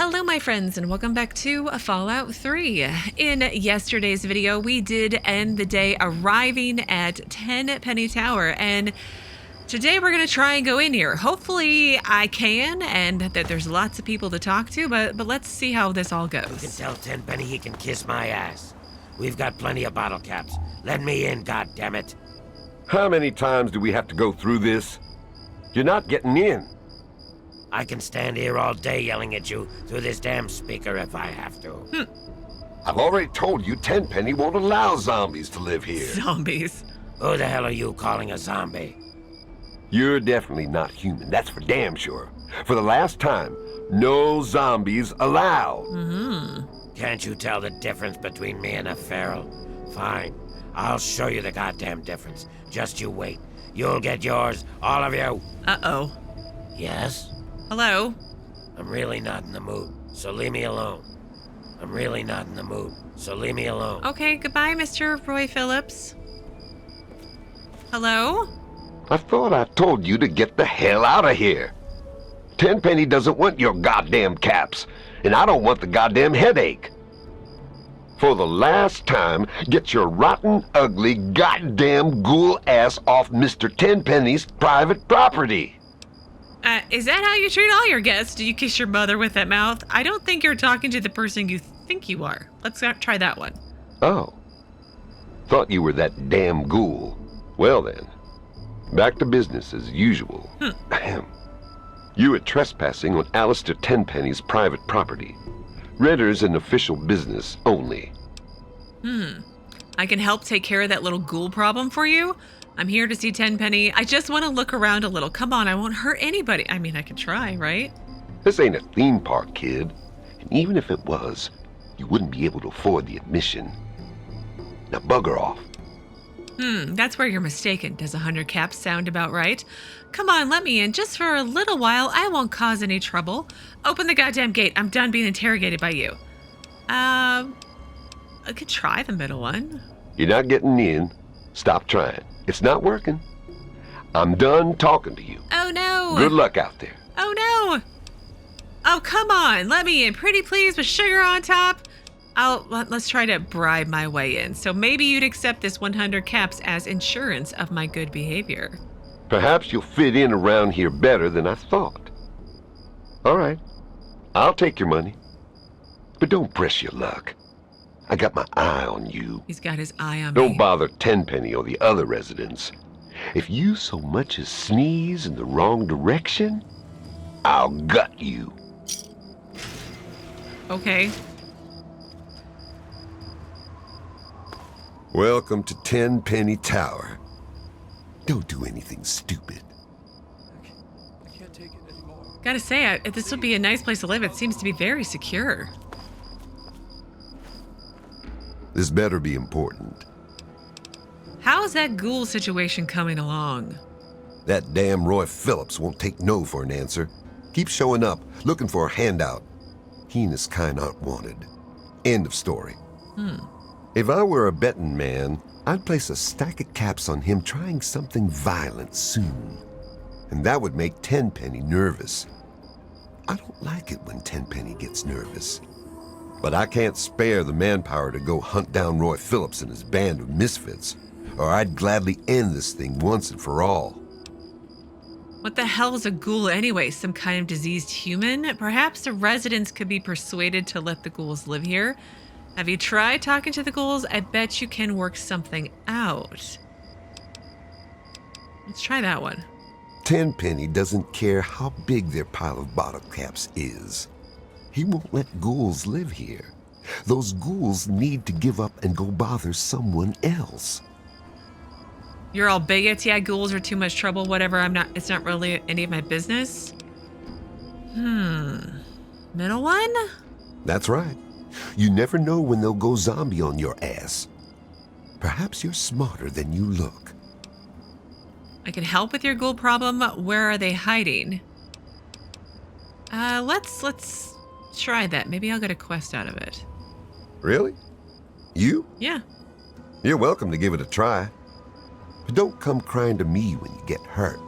Hello my friends and welcome back to Fallout 3. In yesterday's video we did end the day arriving at Tenpenny Tower, and today we're going to try and go in here. Hopefully I can, and that there's lots of people to talk to, but let's see how this all goes. You can tell Tenpenny he can kiss my ass. We've got plenty of bottle caps. Let me in, goddammit. How many times do we have to go through this? You're not getting in. I can stand here all day yelling at you through this damn speaker if I have to. I've already told you Tenpenny won't allow zombies to live here. Zombies. Who the hell are you calling a zombie? You're definitely not human, that's for damn sure. For the last time, no zombies allowed. Can't you tell the difference between me and a feral? Fine, I'll show you the goddamn difference. Just you wait. You'll get yours, all of you. Uh-oh. Yes? Hello? I'm really not in the mood, so leave me alone. I'm really not in the mood, so leave me alone. Okay, goodbye, Mr. Roy Phillips. Hello? I thought I told you to get the hell out of here. Tenpenny doesn't want your goddamn caps, and I don't want the goddamn headache. For the last time, get your rotten, ugly, goddamn ghoul ass off Mr. Tenpenny's private property. Is that how you treat all your guests? Do you kiss your mother with that mouth? I don't think you're talking to the person you think you are. Let's try that one. Oh. Thought you were that damn ghoul. Well then, back to business as usual. Ahem. You are trespassing on Allistair Tenpenny's private property. Renters and official business only. I can help take care of that little ghoul problem for you. I'm here to see Tenpenny. I just want to look around a little. Come on, I won't hurt anybody. I mean, I can try, right? This ain't a theme park, kid. And even if it was, you wouldn't be able to afford the admission. Now bugger off. That's where you're mistaken. Does 100 caps sound about right? Come on, let me in. Just for a little while. I won't cause any trouble. Open the goddamn gate. I'm done being interrogated by you. I could try the middle one. You're not getting in. Stop trying. It's not working. I'm done talking to you. Oh, no. Good luck out there. Oh, no. Oh, come on. Let me in. Pretty please with sugar on top. Let's try to bribe my way in. So maybe you'd accept this 100 caps as insurance of my good behavior. Perhaps you'll fit in around here better than I thought. All right. I'll take your money. But don't press your luck. I got my eye on you. He's got his eye on me. Don't bother Tenpenny or the other residents. If you so much as sneeze in the wrong direction, I'll gut you. Okay. Welcome to Tenpenny Tower. Don't do anything stupid. I can't take it anymore. Gotta say, this would be a nice place to live. It seems to be very secure. This better be important. How's that ghoul situation coming along? That damn Roy Phillips won't take no for an answer. Keep showing up, looking for a handout. He and his kind aren't wanted. End of story. If I were a betting man, I'd place a stack of caps on him trying something violent soon. And that would make Tenpenny nervous. I don't like it when Tenpenny gets nervous. But I can't spare the manpower to go hunt down Roy Phillips and his band of misfits, or I'd gladly end this thing once and for all. What the hell is a ghoul anyway? Some kind of diseased human? Perhaps the residents could be persuaded to let the ghouls live here. Have you tried talking to the ghouls? I bet you can work something out. Let's try that one. Tenpenny doesn't care how big their pile of bottle caps is. He won't let ghouls live here. Those ghouls need to give up and go bother someone else. You're all bigots. Yeah, ghouls are too much trouble. Whatever. It's not really any of my business. Middle one? That's right. You never know when they'll go zombie on your ass. Perhaps you're smarter than you look. I can help with your ghoul problem. Where are they hiding? Let's try that. Maybe I'll get a quest out of it. Really? You? Yeah. You're welcome to give it a try. But don't come crying to me when you get hurt.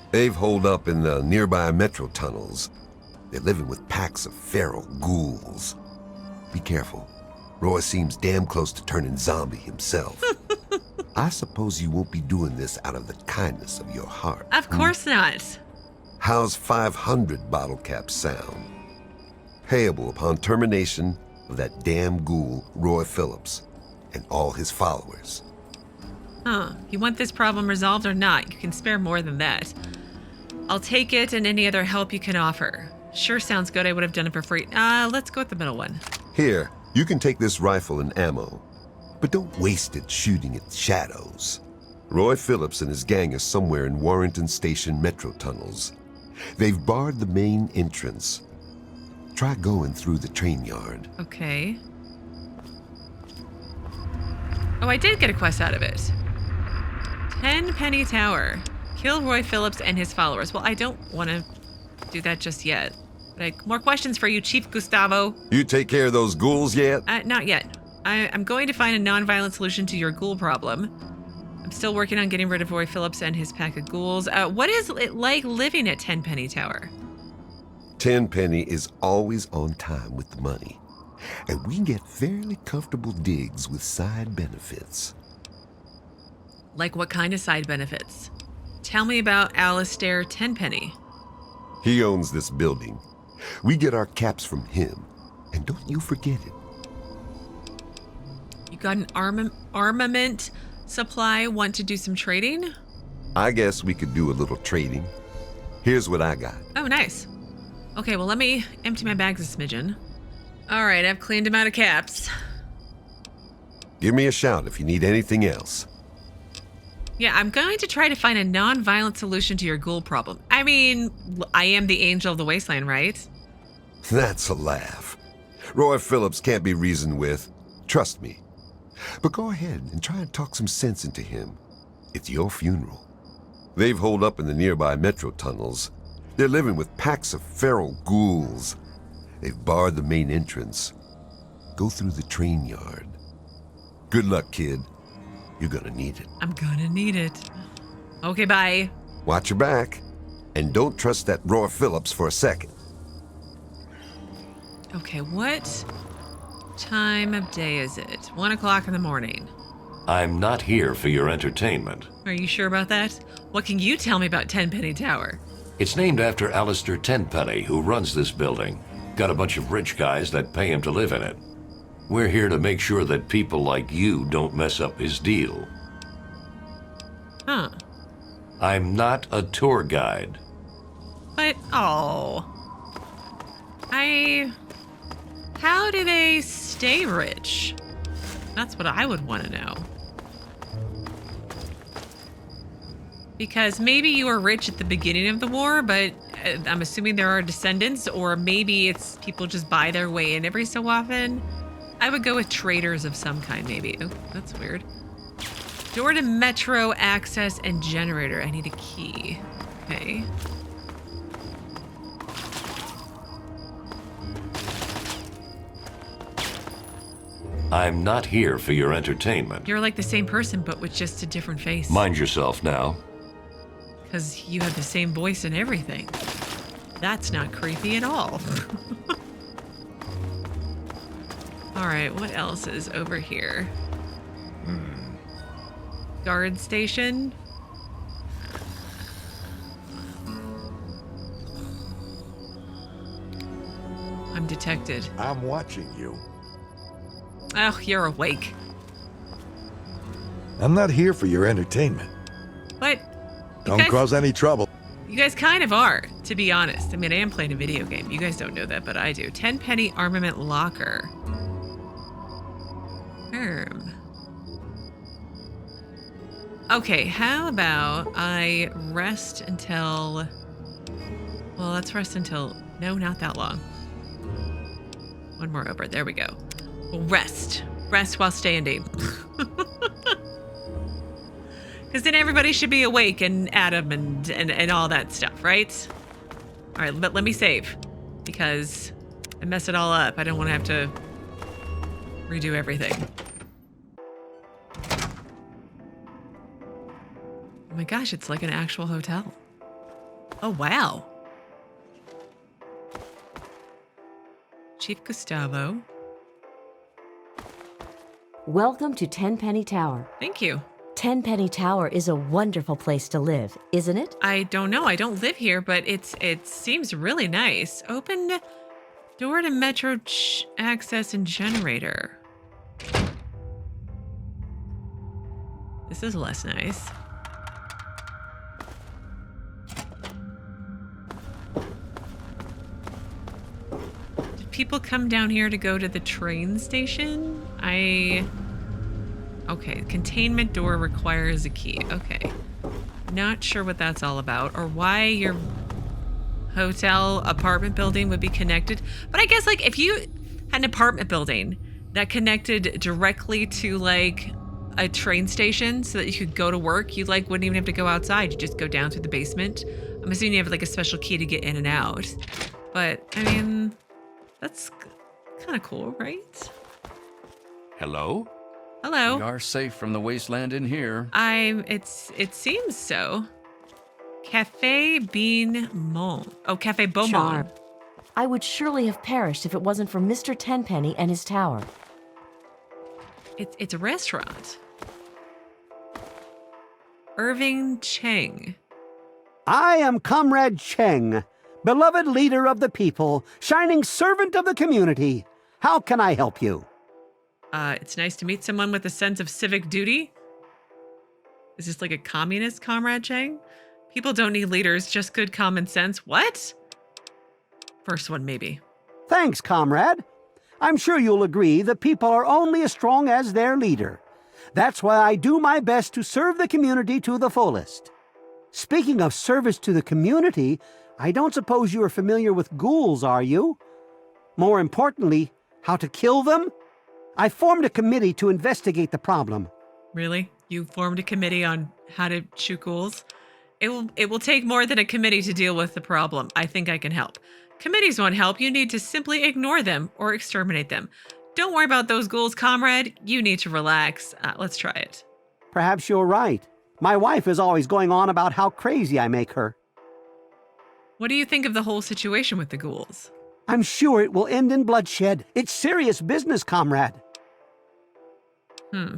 They've holed up in the nearby metro tunnels. They're living with packs of feral ghouls. Be careful. Roy seems damn close to turning zombie himself. I suppose you won't be doing this out of the kindness of your heart. Of course not. How's 500 bottle caps sound? Payable upon termination of that damn ghoul, Roy Phillips, and all his followers. Huh. You want this problem resolved or not? You can spare more than that. I'll take it and any other help you can offer. Sure sounds good. I would have done it for free. Let's go with the middle one. Here, you can take this rifle and ammo, but don't waste it shooting at shadows. Roy Phillips and his gang are somewhere in Warrington Station metro tunnels. They've barred the main entrance. Try going through the train yard. Okay. Oh, I did get a quest out of it. Tenpenny Tower. Kill Roy Phillips and his followers. Well, I don't want to do that just yet. But more questions for you, Chief Gustavo. You take care of those ghouls yet? Not yet. I'm going to find a non-violent solution to your ghoul problem. I'm still working on getting rid of Roy Phillips and his pack of ghouls. What is it like living at Tenpenny Tower? Tenpenny is always on time with the money, and we get fairly comfortable digs with side benefits. Like what kind of side benefits? Tell me about Allistair Tenpenny. He owns this building. We get our caps from him, and don't you forget it. You got an armament supply? Want to do some trading? I guess we could do a little trading. Here's what I got. Oh, nice. Okay, well, let me empty my bags a smidgen. All right, I've cleaned them out of caps. Give me a shout if you need anything else. Yeah, I'm going to try to find a non-violent solution to your ghoul problem. I mean, I am the angel of the Wasteland, right? That's a laugh. Roy Phillips can't be reasoned with. Trust me. But go ahead and try and talk some sense into him. It's your funeral. They've holed up in the nearby metro tunnels. They're living with packs of feral ghouls. They've barred the main entrance. Go through the train yard. Good luck, kid. You're gonna need it. I'm gonna need it. Okay, bye. Watch your back. And don't trust that Roy Phillips for a second. Okay, what time of day is it? 1 o'clock in the morning. I'm not here for your entertainment. Are you sure about that? What can you tell me about Tenpenny Tower? It's named after Allistair Tenpenny, who runs this building. Got a bunch of rich guys that pay him to live in it. We're here to make sure that people like you don't mess up his deal. Huh. I'm not a tour guide. But, how do they stay rich? That's what I would want to know. Because maybe you were rich at the beginning of the war, but I'm assuming there are descendants, or maybe it's people just buy their way in every so often. I would go with traders of some kind, maybe. Oh, that's weird. Door to metro access and generator. I need a key. Okay. I'm not here for your entertainment. You're like the same person, but with just a different face. Mind yourself now. Because you have the same voice and everything. That's not creepy at all. All right, what else is over here? Guard station. I'm detected. I'm watching you. Oh, you're awake. I'm not here for your entertainment. But Don't cause any trouble. you guys kind of are, to be honest. I mean, I am playing a video game. You guys don't know that, but I do. 10-penny armament locker. Okay, how about I rest until... Well, let's rest until... No, not that long. One more over. There we go. Rest. Rest while standing. Because then everybody should be awake and Adam and all that stuff, right? All right, but let me save. Because I mess it all up. I don't want to have to redo everything. Oh my gosh, it's like an actual hotel. Oh, wow. Chief Gustavo. Welcome to Tenpenny Tower. Thank you. Tenpenny Tower is a wonderful place to live, isn't it? I don't know. I don't live here, but it seems really nice. Open door to metro access and generator. This is less nice. Did people come down here to go to the train station? Okay, containment door requires a key. Okay. Not sure what that's all about or why your hotel apartment building would be connected. But I guess, like, if you had an apartment building that connected directly to, like, a train station so that you could go to work, you, like, wouldn't even have to go outside. You just go down through the basement. I'm assuming you have, like, a special key to get in and out. But, I mean, that's kind of cool, right? Hello? Hello. We are safe from the wasteland in here. It seems so. Cafe Bean Monde. Oh, Cafe Beaumont. Charm. I would surely have perished if it wasn't for Mr. Tenpenny and his tower. It's a restaurant. Irving Cheng. I am Comrade Cheng, beloved leader of the people, shining servant of the community. How can I help you? It's nice to meet someone with a sense of civic duty. Is this like a communist, Comrade Cheng? People don't need leaders, just good common sense. What? First one, maybe. Thanks, Comrade. I'm sure you'll agree the people are only as strong as their leader. That's why I do my best to serve the community to the fullest. Speaking of service to the community, I don't suppose you are familiar with ghouls, are you? More importantly, how to kill them? I formed a committee to investigate the problem. Really? You formed a committee on how to shoot ghouls? It will take more than a committee to deal with the problem. I think I can help. Committees won't help. You need to simply ignore them or exterminate them. Don't worry about those ghouls, Comrade. You need to relax. Let's try it. Perhaps you're right. My wife is always going on about how crazy I make her. What do you think of the whole situation with the ghouls? I'm sure it will end in bloodshed. It's serious business, Comrade.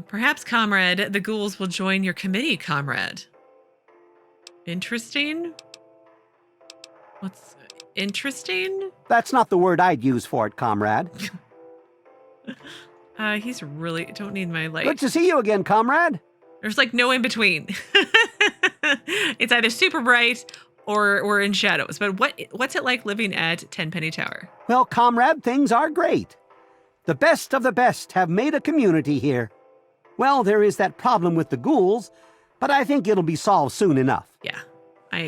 Perhaps, Comrade, the ghouls will join your committee, Comrade. Interesting? What's interesting? That's not the word I'd use for it, Comrade. He's really... Don't need my light. Good to see you again, Comrade. There's like no in between. It's either super bright or in shadows. But what's it like living at Tenpenny Tower? Well, Comrade, things are great. The best of the best have made a community here. Well, there is that problem with the ghouls, but I think it'll be solved soon enough. Yeah,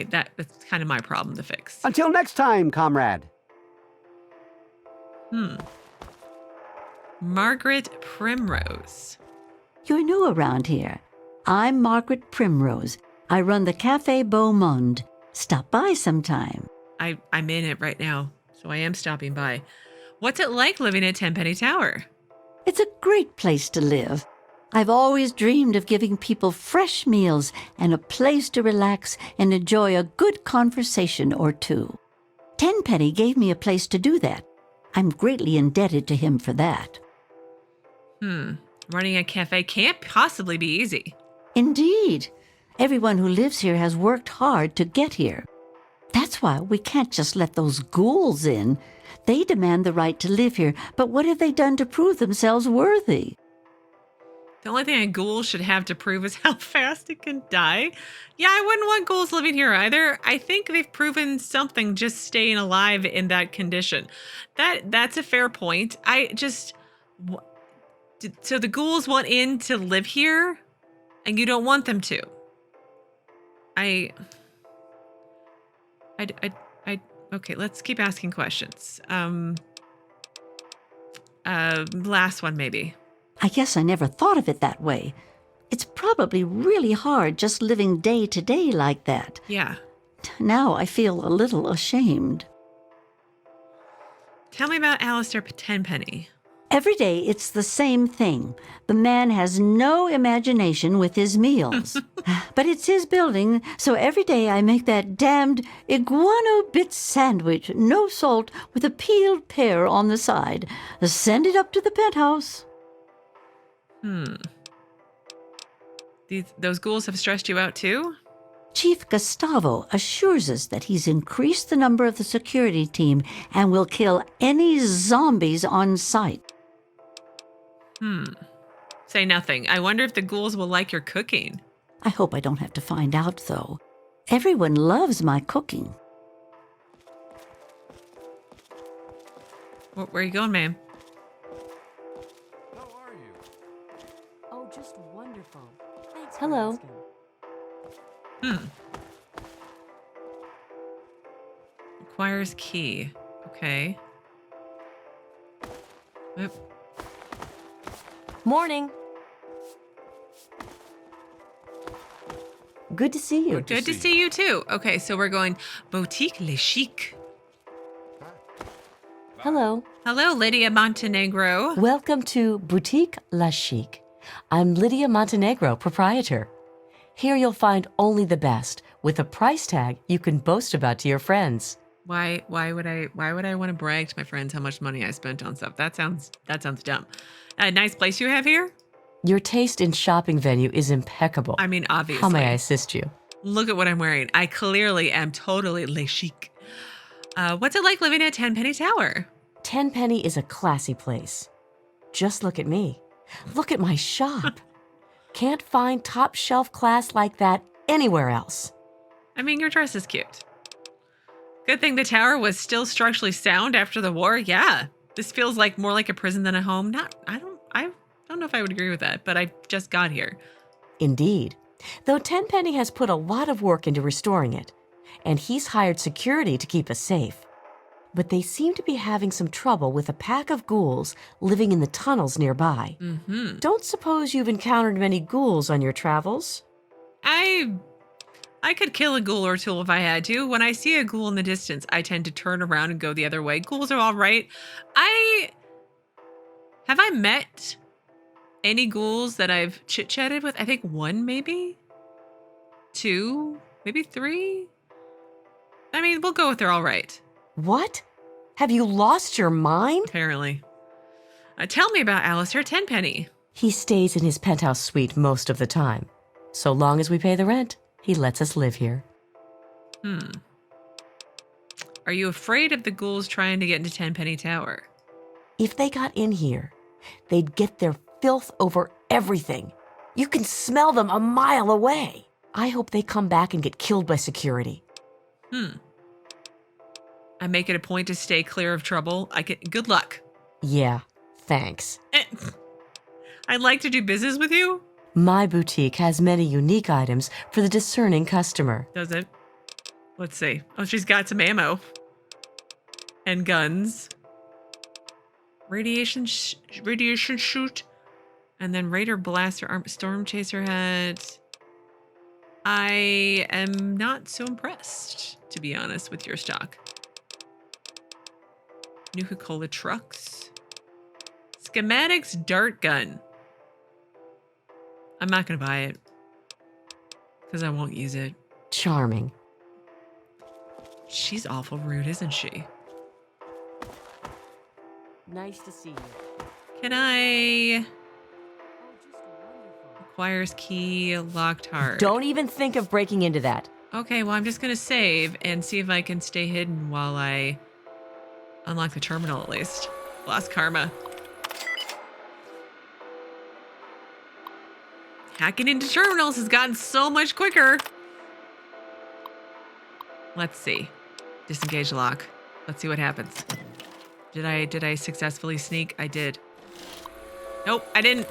that's kind of my problem to fix. Until next time, Comrade. Margaret Primrose. You're new around here. I'm Margaret Primrose. I run the Cafe Beau Monde. Stop by sometime. I'm in it right now, so I am stopping by. What's it like living at Tenpenny Tower? It's a great place to live. I've always dreamed of giving people fresh meals and a place to relax and enjoy a good conversation or two. Tenpenny gave me a place to do that. I'm greatly indebted to him for that. Running a cafe can't possibly be easy. Indeed. Everyone who lives here has worked hard to get here. That's why we can't just let those ghouls in. They demand the right to live here, but what have they done to prove themselves worthy? The only thing a ghoul should have to prove is how fast it can die. Yeah, I wouldn't want ghouls living here either. I think they've proven something just staying alive in that condition. That's a fair point. So the ghouls want in to live here, and you don't want them to. Okay, let's keep asking questions. Last one, maybe. I guess I never thought of it that way. It's probably really hard just living day to day like that. Yeah. Now I feel a little ashamed. Tell me about Allistair Tenpenny. Every day it's the same thing. The man has no imagination with his meals. But it's his building, so every day I make that damned iguana bit sandwich, no salt, with a peeled pear on the side. Send it up to the penthouse. Those ghouls have stressed you out too? Chief Gustavo assures us that he's increased the number of the security team and will kill any zombies on sight. Say nothing. I wonder if the ghouls will like your cooking. I hope I don't have to find out, though. Everyone loves my cooking. Where are you going, ma'am? How are you? Oh, just wonderful. Thanks. Hello. Requires key. Okay. Oop. Morning. Good to see you. Good to see you too. Okay, so we're going Boutique Le Chic. Hello. Hello, Lydia Montenegro. Welcome to Boutique La Chic. I'm Lydia Montenegro, proprietor. Here you'll find only the best, with a price tag you can boast about to your friends. Why would I want to brag to my friends how much money I spent on stuff? That sounds dumb. A nice place you have here? Your taste in shopping venue is impeccable. I mean, obviously. How may I assist you? Look at what I'm wearing. I clearly am totally le chic. What's it like living at Tenpenny Tower? Tenpenny is a classy place. Just look at me. Look at my shop. Can't find top shelf class like that anywhere else. I mean, your dress is cute. Good thing the tower was still structurally sound after the war. Yeah, this feels like more like a prison than a home. I don't know if I would agree with that, but I just got here. Indeed. Though Tenpenny has put a lot of work into restoring it, and he's hired security to keep us safe. But they seem to be having some trouble with a pack of ghouls living in the tunnels nearby. Don't suppose you've encountered many ghouls on your travels? I could kill a ghoul or two if I had to. When I see a ghoul in the distance, I tend to turn around and go the other way. Ghouls are all right. Have I met any ghouls that I've chit-chatted with? I think one, maybe? Two? Maybe three? I mean, we'll go with they're all right. What? Have you lost your mind? Apparently. Tell me about Allistair Tenpenny. He stays in his penthouse suite most of the time. So long as we pay the rent, he lets us live here. Are you afraid of the ghouls trying to get into Tenpenny Tower? If they got in here, they'd get their filth over everything. You can smell them a mile away. I hope they come back and get killed by security. I make it a point to stay clear of trouble. Good luck. Yeah, thanks. I'd like to do business with you. My boutique has many unique items for the discerning customer. Does it? Let's see. Oh, she's got some ammo. And guns. Radiation shoot. And then Raider Blaster Storm Chaser hat. I am not so impressed, to be honest, with your stock. Nuka-Cola trucks. Schematics dart gun. I'm not going to buy it. Because I won't use it. Charming. She's awful rude, isn't she? Nice to see you. Can I... Requires key, locked hard. Don't even think of breaking into that. Okay, well, I'm just going to save and see if I can stay hidden while I unlock the terminal at least. Lost karma. Hacking into terminals has gotten so much quicker. Let's see. Disengage lock. Let's see what happens. Did I successfully sneak? I did. Nope, I didn't.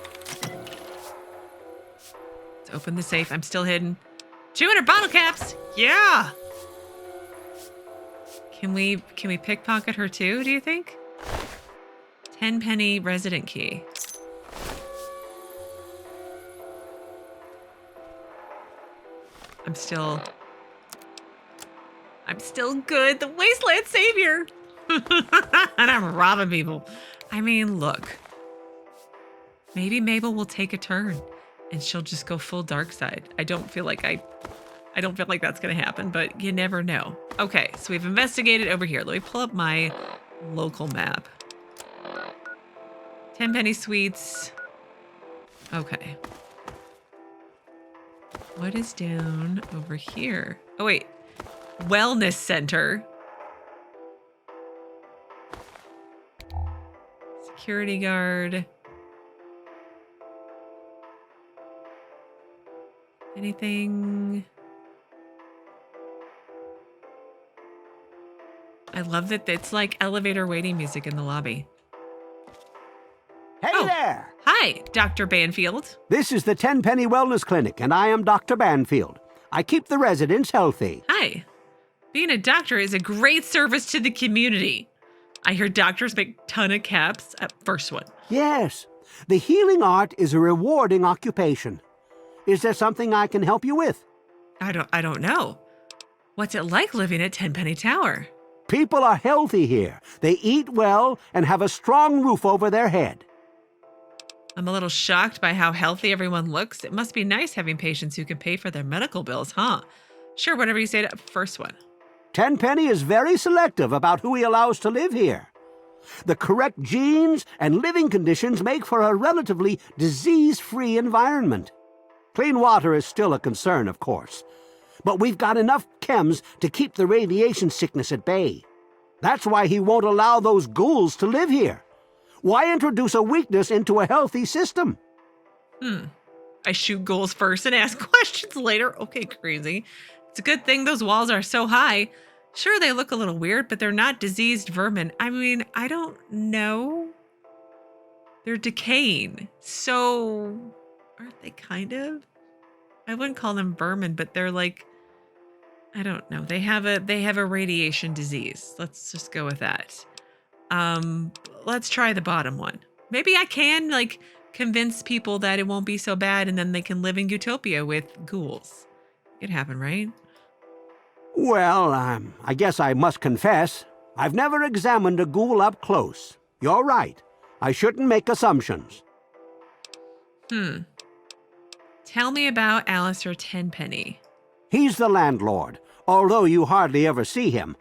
Let's open the safe. I'm still hidden. 200 bottle caps. Yeah. Can we pickpocket her too, do you think? 10-penny resident key. I'm still good. The Wasteland savior. And I'm robbing people. I mean, look. Maybe Mabel will take a turn and she'll just go full dark side. I don't feel like that's going to happen, but you never know. Okay, so we've investigated over here. Let me pull up my local map. Tenpenny Suites. Okay. What is down over here? Oh, wait. Wellness Center. Security guard. Anything? I love that it's like elevator waiting music in the lobby. Hey there! Hi, Dr. Banfield. This is the Tenpenny Wellness Clinic, and I am Dr. Banfield. I keep the residents healthy. Hi. Being a doctor is a great service to the community. I hear doctors make a ton of caps. First one. Yes, the healing art is a rewarding occupation. Is there something I can help you with? I don't know. What's it like living at Tenpenny Tower? People are healthy here. They eat well and have a strong roof over their head. I'm a little shocked by how healthy everyone looks. It must be nice having patients who can pay for their medical bills, huh? Sure, whatever you say to first one. Tenpenny is very selective about who he allows to live here. The correct genes and living conditions make for a relatively disease-free environment. Clean water is still a concern, of course. But we've got enough chems to keep the radiation sickness at bay. That's why he won't allow those ghouls to live here. Why introduce a weakness into a healthy system? I shoot ghouls first and ask questions later. Okay, crazy. It's a good thing those walls are so high. Sure, they look a little weird, but they're not diseased vermin. I mean, I don't know. They're decaying. So, aren't they kind of? I wouldn't call them vermin, but they're like, I don't know. They have a radiation disease. Let's just go with that. Let's try the bottom one. Maybe I can like convince people that it won't be so bad and then they can live in utopia with ghouls. It could happen, right? Well, I guess I must confess, I've never examined a ghoul up close. You're right. I shouldn't make assumptions. Tell me about Allistair Tenpenny. He's the landlord, although you hardly ever see him.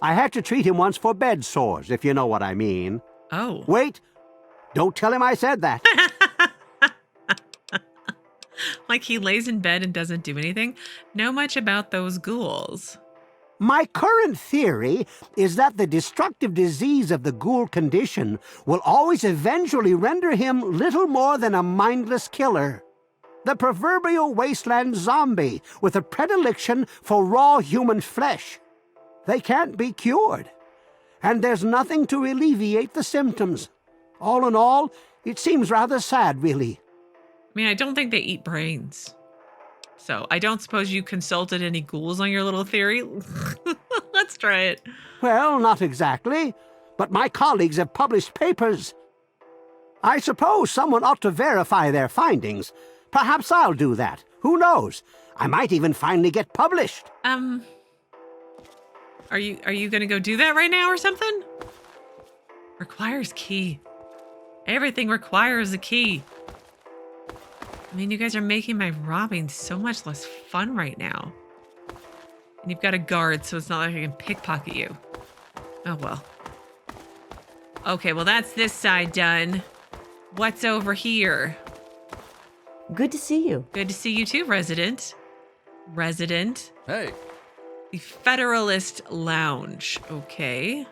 I had to treat him once for bed sores, if you know what I mean. Oh. Wait! Don't tell him I said that. Like he lays in bed and doesn't do anything? Know much about those ghouls? My current theory is that the destructive disease of the ghoul condition will always eventually render him little more than a mindless killer. The proverbial wasteland zombie with a predilection for raw human flesh. They can't be cured, and there's nothing to alleviate the symptoms. All in all, it seems rather sad, really. I mean, I don't think they eat brains. So I don't suppose you consulted any ghouls on your little theory? Let's try it. Well, not exactly, but my colleagues have published papers. I suppose someone ought to verify their findings. Perhaps I'll do that. Who knows? I might even finally get published. Are you gonna go do that right now or something? Requires key. Everything requires a key. I mean, you guys are making my robbing so much less fun right now. And you've got a guard, so it's not like I can pickpocket you. Oh, well. Okay, well, that's this side done. What's over here? Good to see you. Good to see you too, resident. Resident. Hey, The Federalist Lounge. Okay.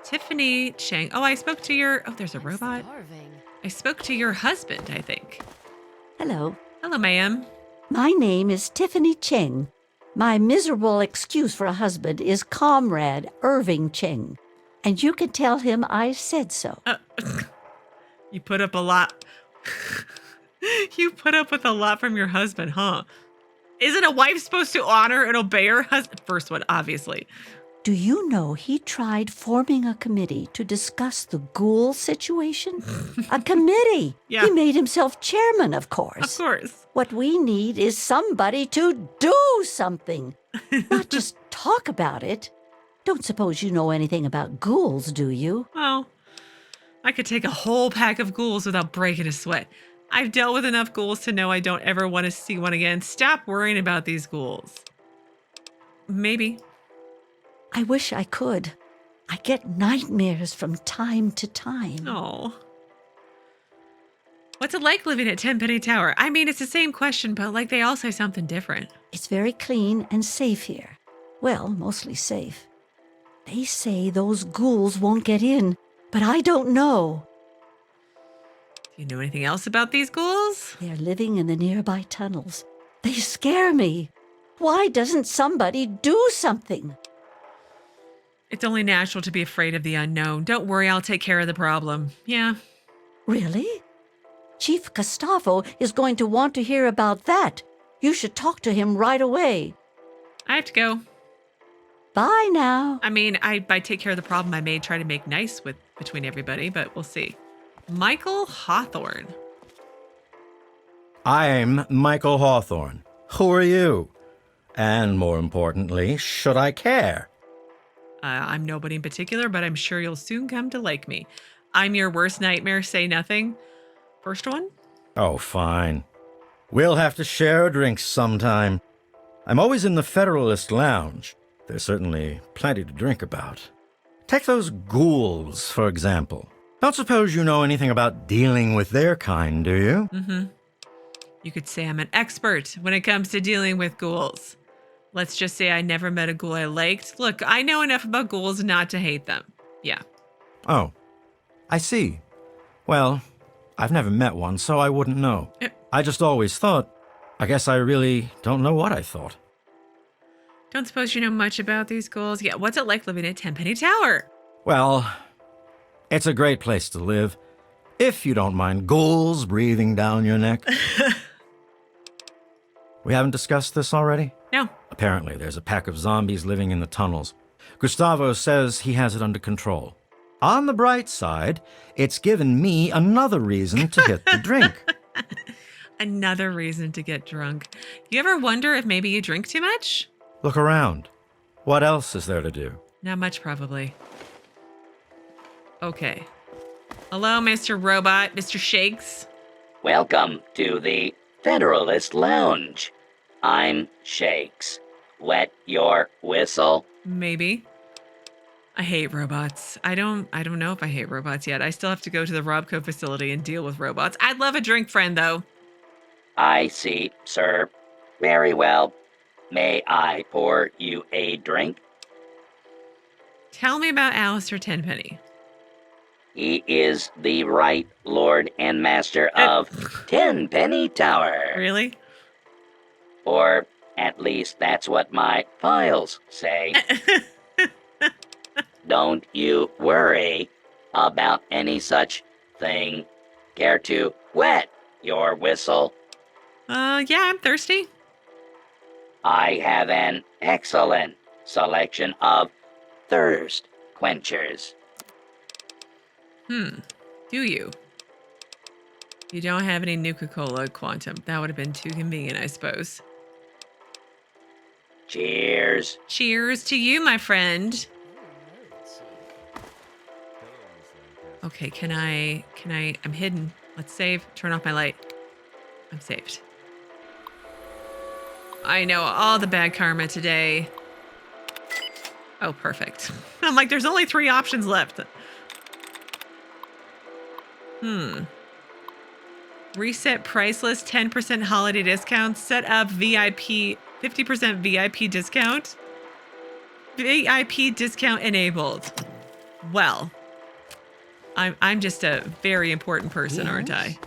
Tiffany, Cheng. Oh, I spoke to your... Oh, there's a robot. I spoke to your husband, I think. Hello. Hello, ma'am. My name is Tiffany Cheng. My miserable excuse for a husband is Comrade Irving Cheng. And you can tell him I said so. You put up a lot. You put up with a lot from your husband, huh? Isn't a wife supposed to honor and obey her husband? First one, obviously. Do you know he tried forming a committee to discuss the ghoul situation? A committee! Yeah. He made himself chairman, of course. Of course. What we need is somebody to do something, not just talk about it. Don't suppose you know anything about ghouls, do you? Well, I could take a whole pack of ghouls without breaking a sweat. I've dealt with enough ghouls to know I don't ever want to see one again. Stop worrying about these ghouls. Maybe. I wish I could. I get nightmares from time to time. Oh. What's it like living at Tenpenny Tower? I mean, it's the same question, but like they all say something different. It's very clean and safe here. Well, mostly safe. They say those ghouls won't get in, but I don't know. Do you know anything else about these ghouls? They're living in the nearby tunnels. They scare me. Why doesn't somebody do something? It's only natural to be afraid of the unknown. Don't worry, I'll take care of the problem. Yeah. Really? Chief Gustavo is going to want to hear about that. You should talk to him right away. I have to go. Bye now. I mean, I take care of the problem, I may try to make nice between everybody, but we'll see. Michael Hawthrone. I'm Michael Hawthrone. Who are you? And more importantly, should I care? I'm nobody in particular, but I'm sure you'll soon come to like me. I'm your worst nightmare, say nothing. First one? Oh, fine. We'll have to share a drink sometime. I'm always in the Federalist lounge. There's certainly plenty to drink about. Take those ghouls, for example. Don't suppose you know anything about dealing with their kind, do you? Mm-hmm. You could say I'm an expert when it comes to dealing with ghouls. Let's just say I never met a ghoul I liked. Look, I know enough about ghouls not to hate them. Yeah. Oh, I see. Well, I've never met one, so I wouldn't know. I just always thought. I guess I really don't know what I thought. Don't suppose you know much about these ghouls? Yeah, what's it like living at Tenpenny Tower? Well, it's a great place to live. If you don't mind ghouls breathing down your neck. We haven't discussed this already? No. Apparently, there's a pack of zombies living in the tunnels. Gustavo says he has it under control. On the bright side, it's given me another reason to hit the drink. Another reason to get drunk. You ever wonder if maybe you drink too much? Look around. What else is there to do? Not much, probably. Okay. Hello, Mr. Robot, Mr. Shakes. Welcome to the Federalist Lounge. I'm Shakes. Wet your whistle? Maybe. I hate robots. I don't know if I hate robots yet. I still have to go to the Robco facility and deal with robots. I'd love a drink friend, though. I see, sir. Very well. May I pour you a drink? Tell me about Allistair Tenpenny. He is the right Lord and Master of Tenpenny Tower. Really? Or at least that's what my files say. Don't you worry about any such thing. Care to wet your whistle? Yeah, I'm thirsty. I have an excellent selection of thirst quenchers. Do you? You don't have any Nuka-Cola Quantum. That would have been too convenient, I suppose. Cheers. Cheers to you, my friend. Okay, I'm hidden. Let's save. Turn off my light. I'm saved. I know all the bad karma today. Oh, perfect. I'm like, there's only 3 options left. Reset price list, 10% holiday discount. Set up VIP, 50% VIP discount. VIP discount enabled. Well, I'm just a very important person, aren't I?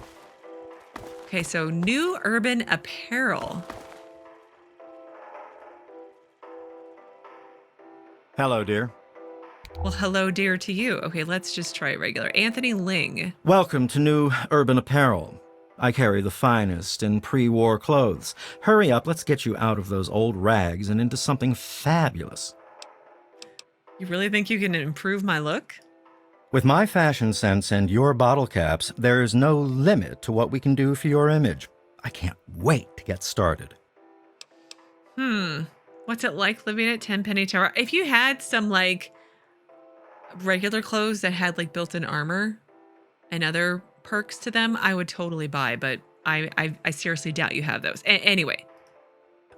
Okay, so new Urban Apparel. Hello, dear. Well, hello, dear, to you. Okay, let's just try regular. Anthony Ling. Welcome to new Urban Apparel. I carry the finest in pre-war clothes. Hurry up, let's get you out of those old rags and into something fabulous. You really think you can improve my look? With my fashion sense and your bottle caps, there's no limit to what we can do for your image. I can't wait to get started. What's it like living at Tenpenny Tower? If you had some, like, regular clothes that had, like, built-in armor, and other perks to them, I would totally buy, but I seriously doubt you have those. Anyway.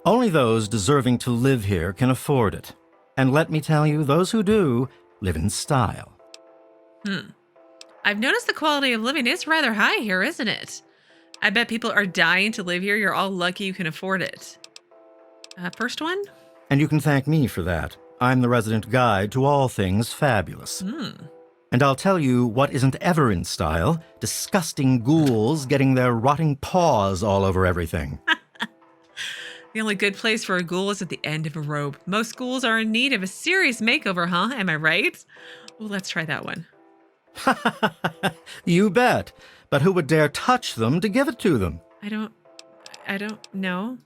Only those deserving to live here can afford it. And let me tell you, those who do live in style. I've noticed the quality of living is rather high here, isn't it? I bet people are dying to live here. You're all lucky you can afford it. First one? And you can thank me for that. I'm the resident guide to all things fabulous. And I'll tell you what isn't ever in style: disgusting ghouls getting their rotting paws all over everything. The only good place for a ghoul is at the end of a rope. Most ghouls are in need of a serious makeover, huh? Am I right? Well, let's try that one. You bet. But who would dare touch them to give it to them? I don't know.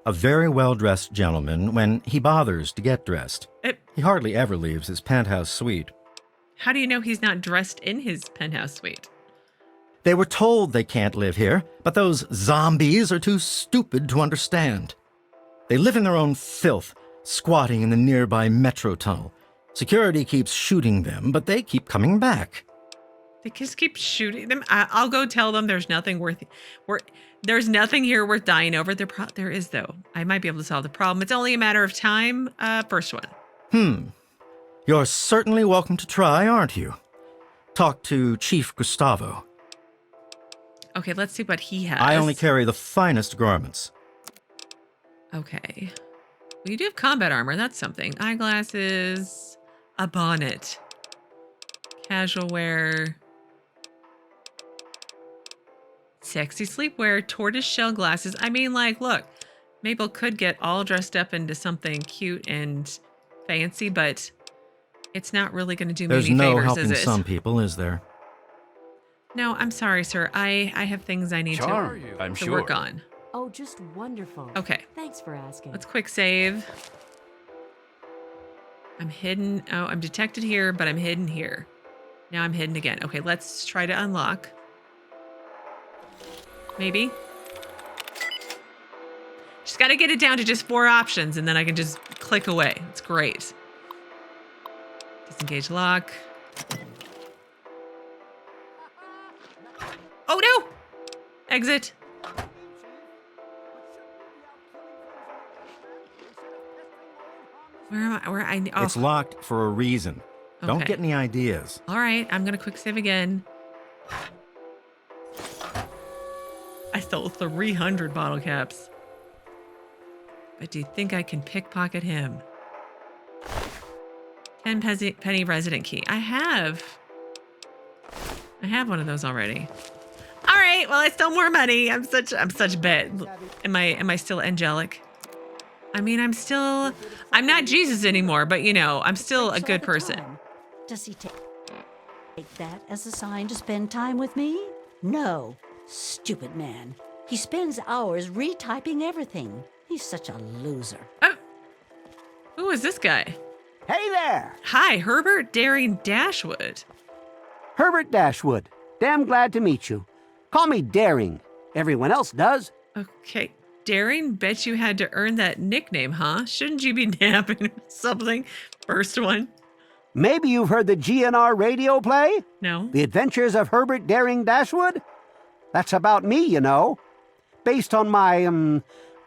A very well-dressed gentleman when he bothers to get dressed. He hardly ever leaves his penthouse suite. How do you know he's not dressed in his penthouse suite? They were told they can't live here, but those zombies are too stupid to understand. They live in their own filth, squatting in the nearby metro tunnel. Security keeps shooting them, but they keep coming back. They just keep shooting them. I'll go tell them there's nothing there's nothing here worth dying over. There is, though. I might be able to solve the problem. It's only a matter of time. First one. You're certainly welcome to try, aren't you? Talk to Chief Gustavo. Okay, let's see what he has. I only carry the finest garments. Okay. Well, you do have combat armor. That's something. Eyeglasses, a bonnet, casual wear, sexy sleepwear, tortoiseshell glasses. I mean, like, look, Mabel could get all dressed up into something cute and fancy, but it's not really going to do me any favors, is it? There's no helping some people, is there? No, I'm sorry, sir. I have things I need to work on. Oh, just wonderful. Okay. Thanks for asking. Let's quick save. I'm hidden. Oh, I'm detected here, but I'm hidden here. Now I'm hidden again. Okay, let's try to unlock. Maybe. Just got to get it down to just 4 options, and then I can just click away. It's great. Disengage lock. Oh, no! Exit. Where am I? Oh. It's locked for a reason. Okay. Don't get any ideas. All right, I'm going to quick save again. I stole 300 bottle caps. But do you think I can pickpocket him? 10 penny resident key. I have one of those already. All right, well, I stole more money. I'm such bad. Am I still angelic? I mean, I'm not Jesus anymore, but you know, I'm still a good person. Does he take that as a sign to spend time with me? No. Stupid man. He spends hours retyping everything. He's such a loser. Oh. Who is this guy? Hey there! Hi, Herbert Dashwood. Herbert Dashwood. Damn glad to meet you. Call me Daring. Everyone else does. Okay. Daring? Bet you had to earn that nickname, huh? Shouldn't you be napping or something? First one. Maybe you've heard the GNR radio play? No. The Adventures of Herbert Daring Dashwood? That's about me, you know. Based on my,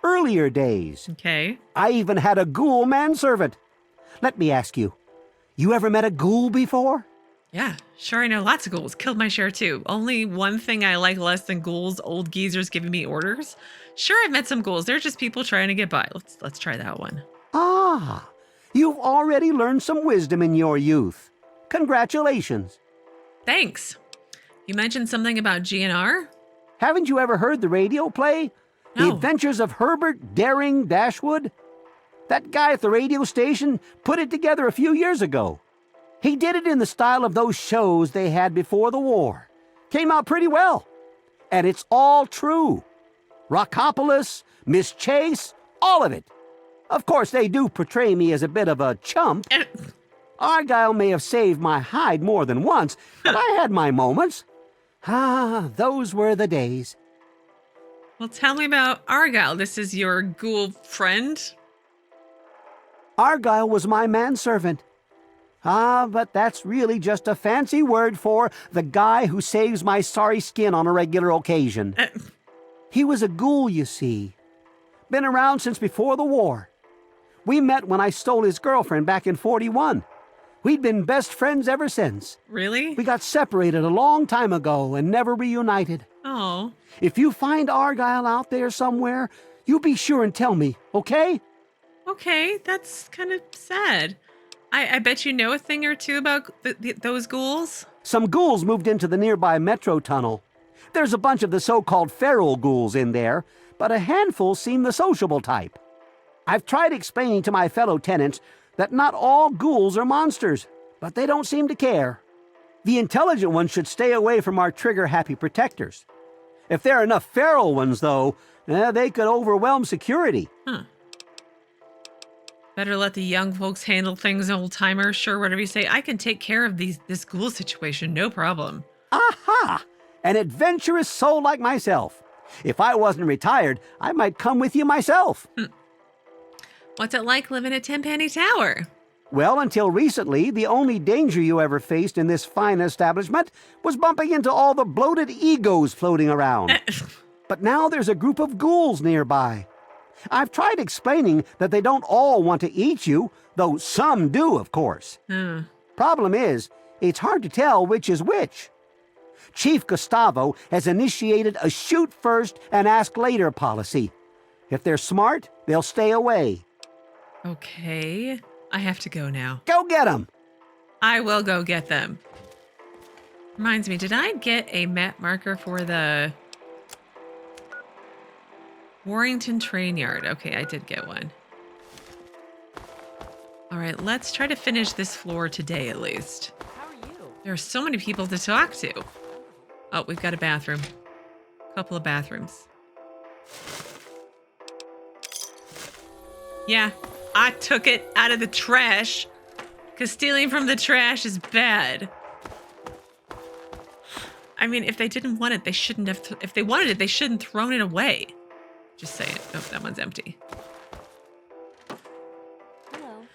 earlier days. Okay. I even had a ghoul manservant. Let me ask you, you ever met a ghoul before? Yeah, sure, I know lots of ghouls. Killed my share too. Only one thing I like less than ghouls, old geezers giving me orders. Sure, I've met some ghouls. They're just people trying to get by. Let's try that one. Ah, you've already learned some wisdom in your youth. Congratulations. Thanks. You mentioned something about GNR? Haven't you ever heard the radio play? No. The Adventures of Herbert Daring Dashwood? That guy at the radio station put it together a few years ago. He did it in the style of those shows they had before the war. Came out pretty well. And it's all true. Rockopolis, Miss Chase, all of it. Of course, they do portray me as a bit of a chump. Argyle may have saved my hide more than once, but I had my moments. Ah, those were the days. Well, tell me about Argyle. This is your ghoul friend? Argyle was my manservant. Ah, but that's really just a fancy word for the guy who saves my sorry skin on a regular occasion. He was a ghoul, you see. Been around since before the war. We met when I stole his girlfriend back in 41. We'd been best friends ever since. Really? We got separated a long time ago and never reunited. Oh. If you find Argyle out there somewhere, you be sure and tell me, okay? Okay, that's kind of sad. I bet you know a thing or two about those ghouls? Some ghouls moved into the nearby metro tunnel. There's a bunch of the so-called feral ghouls in there, but a handful seem the sociable type. I've tried explaining to my fellow tenants that not all ghouls are monsters, but they don't seem to care. The intelligent ones should stay away from our trigger-happy protectors. If there are enough feral ones, though, they could overwhelm security. Better let the young folks handle things, old-timer. Sure, whatever you say. I can take care of this ghoul situation, no problem. Aha! An adventurous soul like myself. If I wasn't retired, I might come with you myself. What's it like living at Tenpenny Tower? Well, until recently, the only danger you ever faced in this fine establishment was bumping into all the bloated egos floating around. But now there's a group of ghouls nearby. I've tried explaining that they don't all want to eat you, though some do, of course. Problem is, it's hard to tell which is which. Chief Gustavo has initiated a shoot first and ask later policy. If they're smart, they'll stay away. Okay, I have to go now. Go get them! I will go get them. Reminds me, did I get a map marker for the Warrington train yard? Okay, I did get one. All right, let's try to finish this floor today at least. How are you? There are so many people to talk to. Oh, we've got a bathroom. Couple of bathrooms. Yeah, I took it out of the trash because stealing from the trash is bad. I mean, if they didn't want it, they shouldn't have. If they wanted it, they shouldn't have thrown it away. Just saying. Oh, that one's empty. Hello.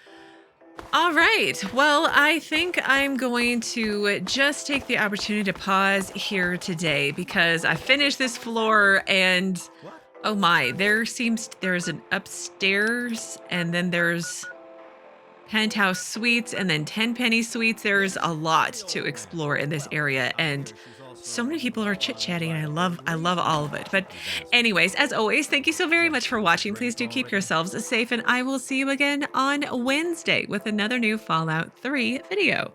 All right. Well, I think I'm going to just take the opportunity to pause here today because I finished this floor and oh my, there's an upstairs and then there's penthouse suites and then Tenpenny suites. There's a lot to explore in this area and so many people are chit-chatting and I love all of it. But anyways, as always, thank you so very much for watching. Please do keep yourselves safe and I will see you again on Wednesday with another new Fallout 3 video.